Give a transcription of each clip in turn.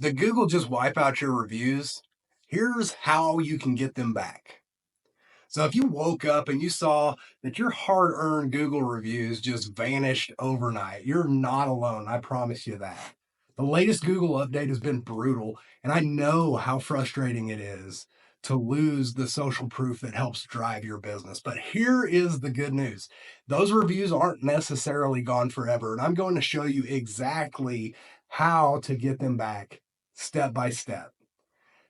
Did Google just wipe out your reviews? Here's how you can get them back. So if you woke up and you saw that your hard-earned Google reviews just vanished overnight, you're not alone. I promise you that. The latest Google update has been brutal, and I know how frustrating it is to lose the social proof that helps drive your business. But here is the good news. Those reviews aren't necessarily gone forever, and I'm going to show you exactly how to get them back step by step.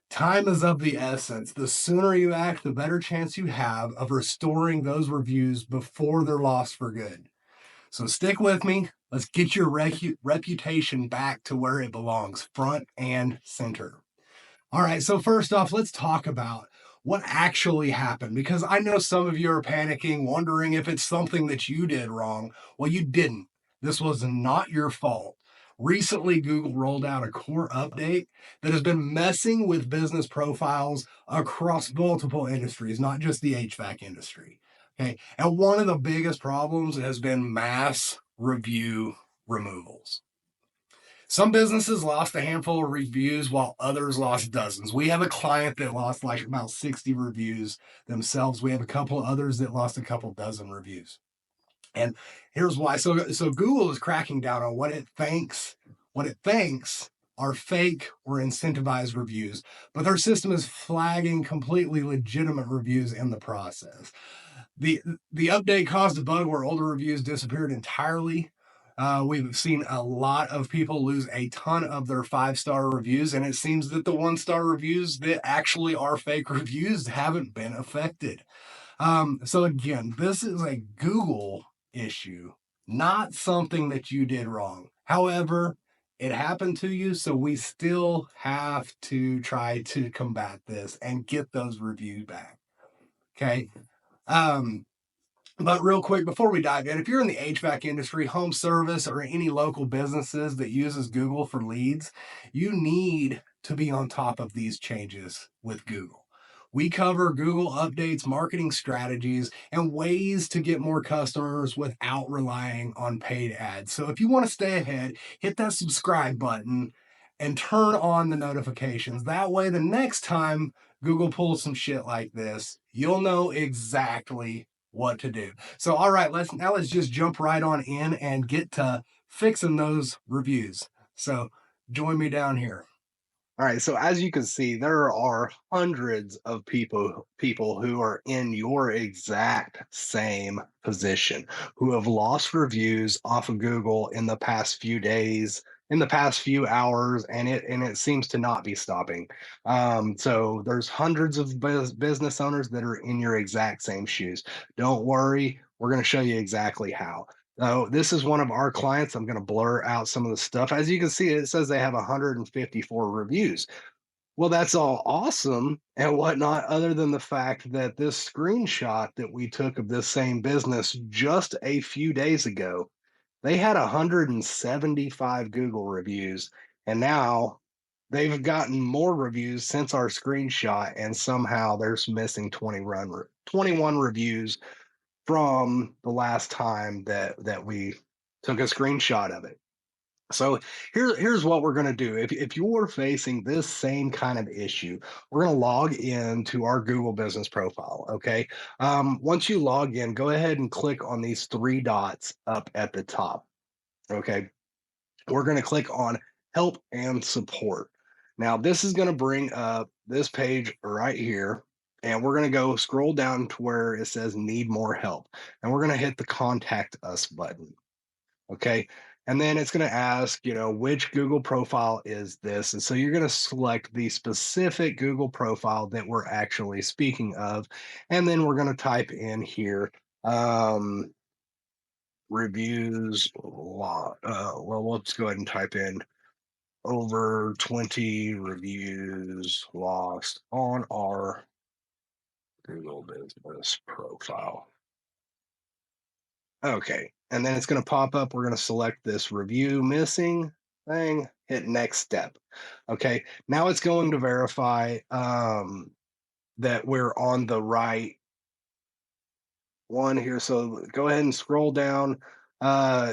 Time is of the essence. The sooner you act, the better chance you have of restoring those reviews before they're lost for good. So stick with me. Let's get your reputation back to where it belongs, front and center. All right, so first off, let's talk about what actually happened, because I know some of you are panicking, wondering if it's something that you did wrong. Well, you didn't. This was not your fault. Recently, Google rolled out a core update that has been messing with business profiles across multiple industries, not just the HVAC industry. Okay. And one of the biggest problems has been mass review removals. Some businesses lost a handful of reviews while others lost dozens. We have a client that lost like about 60 reviews themselves. We have a couple of others that lost a couple dozen reviews. And here's why. So Google is cracking down on what it thinks are fake or incentivized reviews, but their system is flagging completely legitimate reviews in the process. The the update caused a bug where older reviews disappeared entirely. We've seen a lot of people lose a ton of their 5-star reviews, and it seems that the 1-star reviews that actually are fake reviews haven't been affected. So again, this is a Google issue, not something that you did wrong. However, it happened to you, so we still have to try to combat this and get those reviews back. Okay. Um, but real quick, before we dive in, if you're in the HVAC industry, home service, or any local businesses that uses Google for leads, you need to be on top of these changes with Google. We cover Google updates, marketing strategies, and ways to get more customers without relying on paid ads. So if you want to stay ahead, hit that subscribe button and turn on the notifications. That way, the next time Google pulls some shit like this, you'll know exactly what to do. So, all right, let's just jump right on in and get to fixing those reviews. So, join me down here. All right, so as you can see, there are hundreds of people who are in your exact same position who have lost reviews off of Google in the past few days, in the past few hours, and it seems to not be stopping. So there's hundreds of business owners that are in your exact same shoes. Don't worry, we're going to show you exactly how. So this is one of our clients. I'm going to blur out some of the stuff. As you can see, it says they have 154 reviews. Well, that's all awesome and whatnot, other than the fact that this screenshot that we took of this same business just a few days ago, they had 175 Google reviews, and now they've gotten more reviews since our screenshot, and somehow there's missing 21 reviews from the last time that we took a screenshot of it. So here's what we're going to do. If you're facing this same kind of issue, we're going to log into our Google business profile. Okay. Once you log in, go ahead and click on these three dots up at the top. Okay. We're going to click on help and support. Now, this is going to bring up this page right here. And we're going to go scroll down to where it says need more help. And we're going to hit the contact us button. Okay. And then it's going to ask, which Google profile is this? And so you're going to select the specific Google profile that we're actually speaking of. And then we're going to type in here, reviews. Well, let's go ahead and type in over 20 reviews lost on our Google business profile. Okay. And then it's going to pop up. We're going to select this review missing thing, hit next step. Okay. Now it's going to verify that we're on the right one here. So go ahead and scroll down.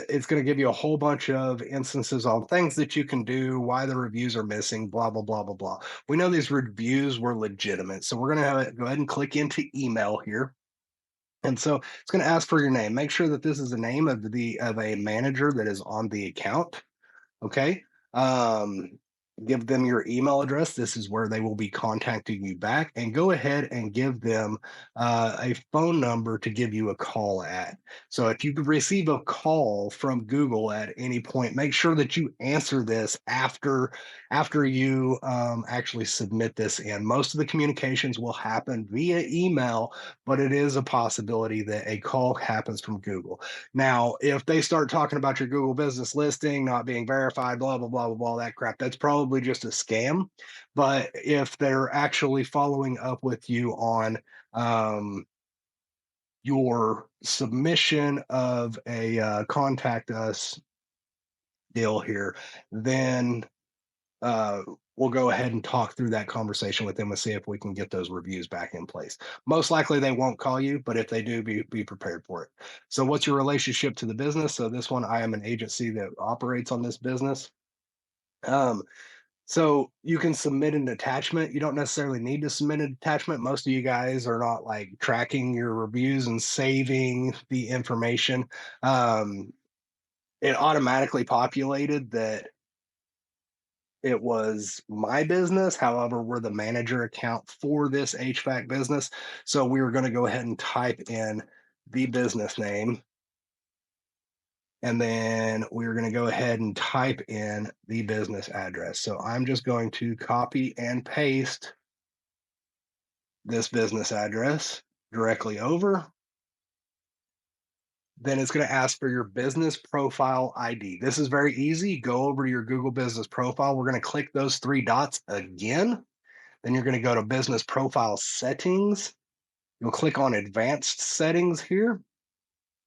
It's going to give you a whole bunch of instances on things that you can do, why the reviews are missing, blah, blah, blah, blah, blah. We know these reviews were legitimate. So we're going to go ahead and click into email here. And so it's going to ask for your name. Make sure that this is the name of a manager that is on the account. Okay. Um, Give them your email address. This is where they will be contacting you back. And go ahead and give them a phone number to give you a call at. So if you receive a call from Google at any point, make sure that you answer this after you actually submit this in. Most of the communications will happen via email, but it is a possibility that a call happens from Google. Now, if they start talking about your Google business listing not being verified, blah, blah, blah, blah, blah, that crap, that's probably just a scam. But if they're actually following up with you on um, your submission of a contact us deal here, then uh, we'll go ahead and talk through that conversation with them and see if we can get those reviews back in place. Most likely they won't call you, but if they do, be prepared for it. So, what's your relationship to the business? So, this one, I am an agency that operates on this business. Um, so you can submit an attachment. You don't necessarily need to submit an attachment. Most of you guys are not like tracking your reviews and saving the information. Um, it automatically populated that it was my business. However, we're the manager account for this HVAC business. So we were going to go ahead and type in the business name. And then we're going to go ahead and type in the business address. So I'm just going to copy and paste this business address directly over. Then it's going to ask for your business profile ID. This is very easy. Go over to your Google business profile. We're going to click those three dots again. Then you're going to go to business profile settings. You'll click on advanced settings here.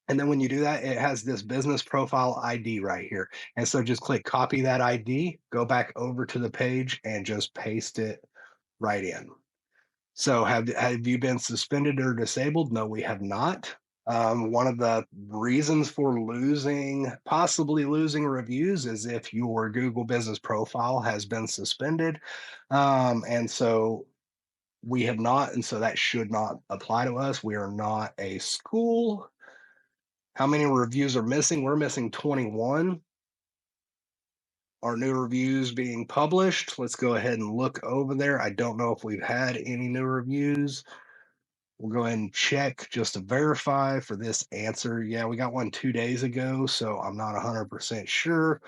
And then when you do that, it has this business profile ID right here. And so just click copy that ID, go back over to the page and just paste it right in. So have you been suspended or disabled? No, we have not. One of the reasons for possibly losing reviews, is if your Google business profile has been suspended. And so we have not, and so that should not apply to us. We are not a school. How many reviews are missing? We're missing 21. Our new reviews being published. Let's go ahead and look over there. I don't know if we've had any new reviews. We'll go ahead and check just to verify for this answer. Yeah, we got one 2 days ago, so I'm not 100% sure,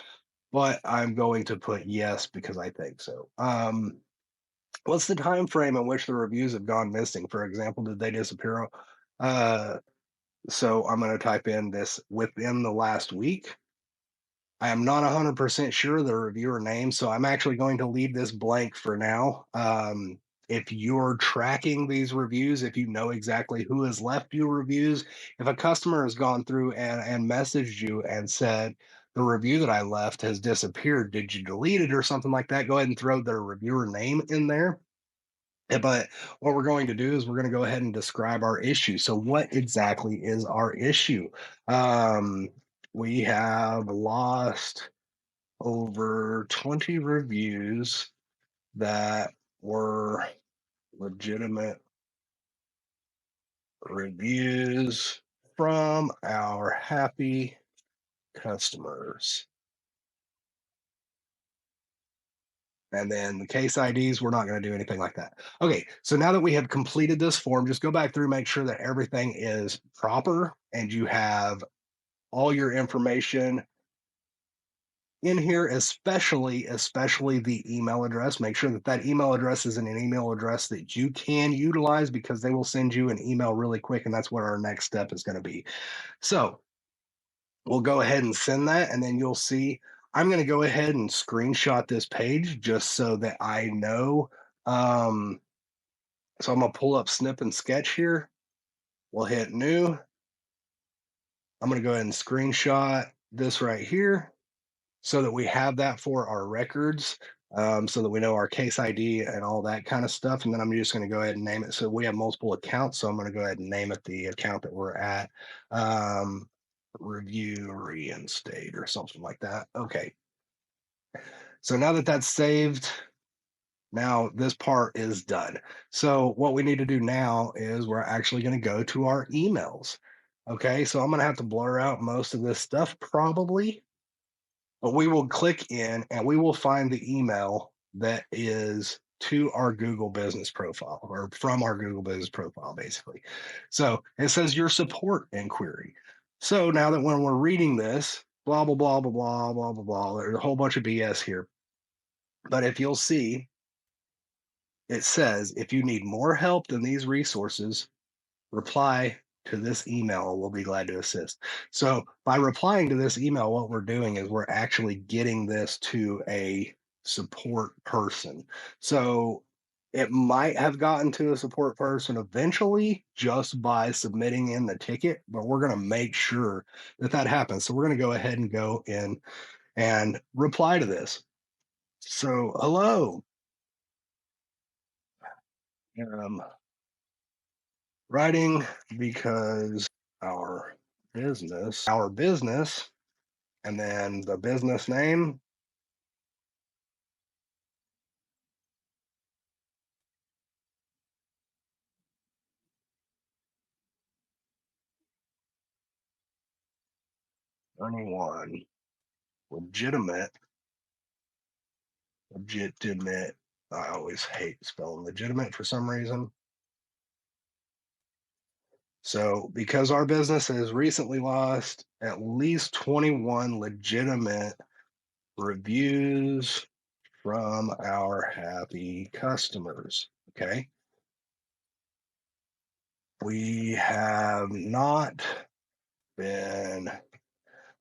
but I'm going to put yes because I think so. What's the time frame in which the reviews have gone missing? For example, did they disappear? Uh, so I'm going to type in this within the last week. I am not 100% sure the reviewer name, so I'm actually going to leave this blank for now. If you're tracking these reviews, if you know exactly who has left you reviews, if a customer has gone through and messaged you and said, the review that I left has disappeared, did you delete it or something like that? Go ahead and throw their reviewer name in there. But what we're going to do is we're going to go ahead and describe our issue. So, what exactly is our issue? Um, we have lost over 20 reviews that were legitimate reviews from our happy customers. And then the case IDs, we're not going to do anything like that. Okay, so now that we have completed this form, just go back through, make sure that everything is proper and you have all your information in here, especially the email address. Make sure that that email address is an email address that you can utilize, because they will send you an email really quick, and that's what our next step is going to be. So we'll go ahead and send that, and then you'll see I'm going to go ahead and screenshot this page just so that I know. um, so I'm going to pull up snip and sketch here. We'll hit new. I'm going to go ahead and screenshot this right here so that we have that for our records, so that we know our case ID and all that kind of stuff. And then I'm just going to go ahead and name it. So we have multiple accounts. So I'm going to go ahead and name it the account that we're at. Um, review reinstate or something like that. Okay. So now that that's saved, now this part is done. So what we need to do now is we're actually going to go to our emails. Okay. So I'm going to have to blur out most of this stuff probably, but we will click in and we will find the email that is to our Google business profile or from our Google business profile, basically. So it says your support inquiry. So now that when we're reading this, blah, blah, blah, blah, blah, blah, blah, blah, there's a whole bunch of BS here. But if you'll see, it says if you need more help than these resources, reply to this email. We'll be glad to assist. So by replying to this email, what we're doing is we're actually getting this to a support person. So it might have gotten to a support person eventually just by submitting in the ticket, but we're going to make sure that that happens. So we're going to go ahead and go in and reply to this. So, hello. Um, Writing because our business, and then the business name, 21, legitimate, legitimate. I always hate spelling legitimate for some reason. So, because our business has recently lost at least 21 legitimate reviews from our happy customers. Okay. We have not been,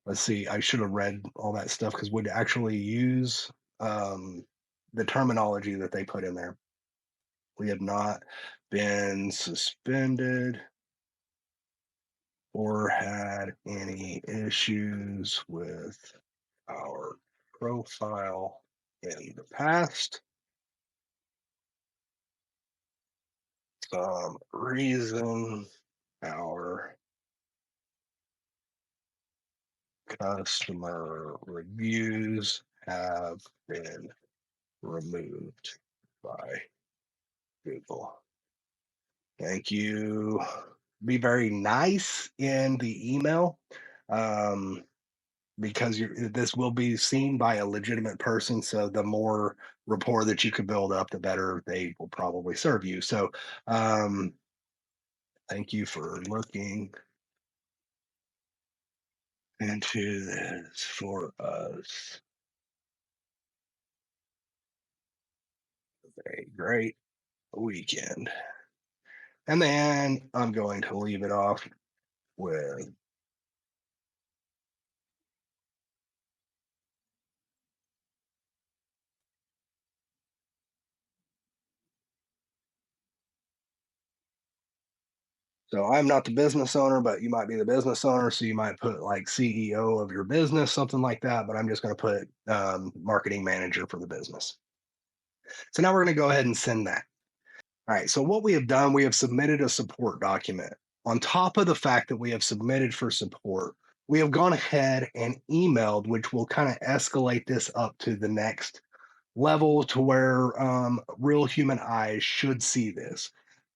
let's see, I should have read all that stuff because we'd actually use um, the terminology that they put in there. We have not been suspended or had any issues with our profile in the past. Some reason our customer reviews have been removed by Google. Thank you. Be very nice in the email, um, because this will be seen by a legitimate person. So the more rapport that you can build up, the better they will probably serve you. So um, thank you for looking into this for us. A great weekend. And then I'm going to leave it off with, so I'm not the business owner, but you might be the business owner. So you might put like CEO of your business, something like that. But I'm just going to put marketing manager for the business. So now we're going to go ahead and send that. All right. So what we have done, we have submitted a support document. On top of the fact that we have submitted for support, we have gone ahead and emailed, which will kind of escalate this up to the next level to where real human eyes should see this.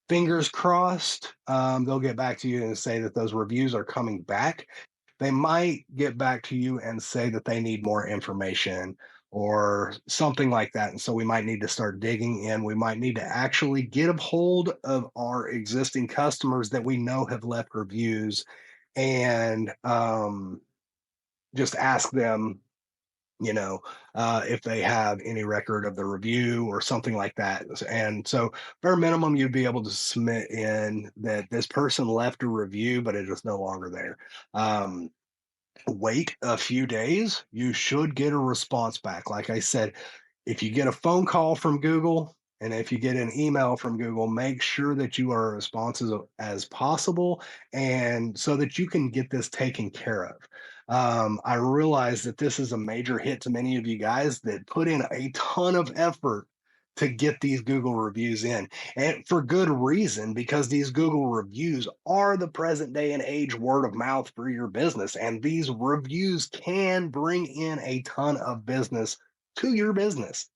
Fingers crossed, they'll get back to you and say that those reviews are coming back. They might get back to you and say that they need more information or something like that. And so we might need to start digging in. We might need to actually get a hold of our existing customers that we know have left reviews and just ask them, if they have any record of the review or something like that. And so, bare minimum, you'd be able to submit in that this person left a review, but it is no longer there. Wait a few days, you should get a response back. Like I said, if you get a phone call from Google and if you get an email from Google, make sure that you are responsive as possible and so that you can get this taken care of. I realize that this is a major hit to many of you guys that put in a ton of effort to get these Google reviews in. And for good reason, because these Google reviews are the present day and age word of mouth for your business. And these reviews can bring in a ton of business to your business.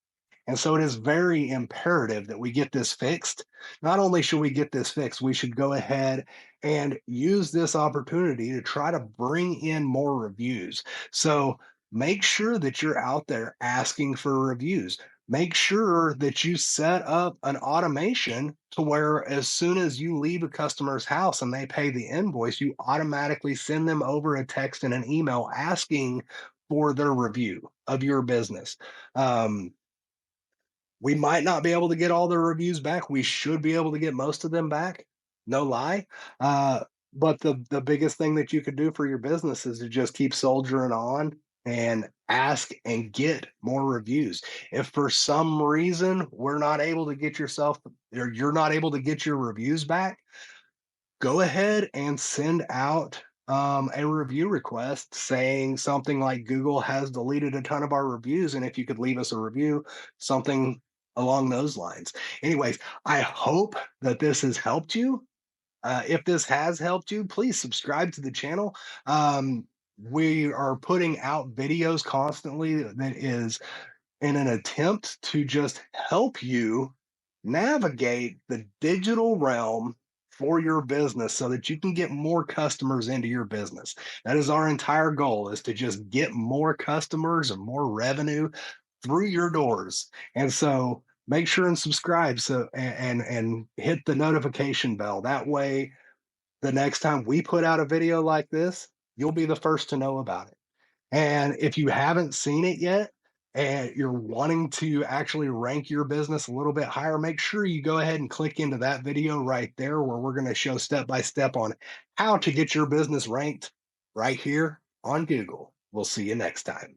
And so it is very imperative that we get this fixed. Not only should we get this fixed, we should go ahead and use this opportunity to try to bring in more reviews. So make sure that you're out there asking for reviews. Make sure that you set up an automation to where as soon as you leave a customer's house and they pay the invoice, you automatically send them over a text and an email asking for their review of your business. Um, we might not be able to get all the reviews back. We should be able to get most of them back. No lie. But the biggest thing that you could do for your business is to just keep soldiering on and ask and get more reviews. If for some reason we're not able to get yourself or you're not able to get your reviews back, go ahead and send out a review request saying something like Google has deleted a ton of our reviews. And if you could leave us a review, something along those lines. Anyways, I hope that this has helped you. If this has helped you, please subscribe to the channel. We are putting out videos constantly that is in an attempt to just help you navigate the digital realm for your business so that you can get more customers into your business. That is our entire goal, is to just get more customers and more revenue through your doors. And so make sure and subscribe so and hit the notification bell. That way the next time we put out a video like this, you'll be the first to know about it. And if you haven't seen it yet and you're wanting to actually rank your business a little bit higher, make sure you go ahead and click into that video right there where we're going to show step by step on how to get your business ranked right here on Google. We'll see you next time.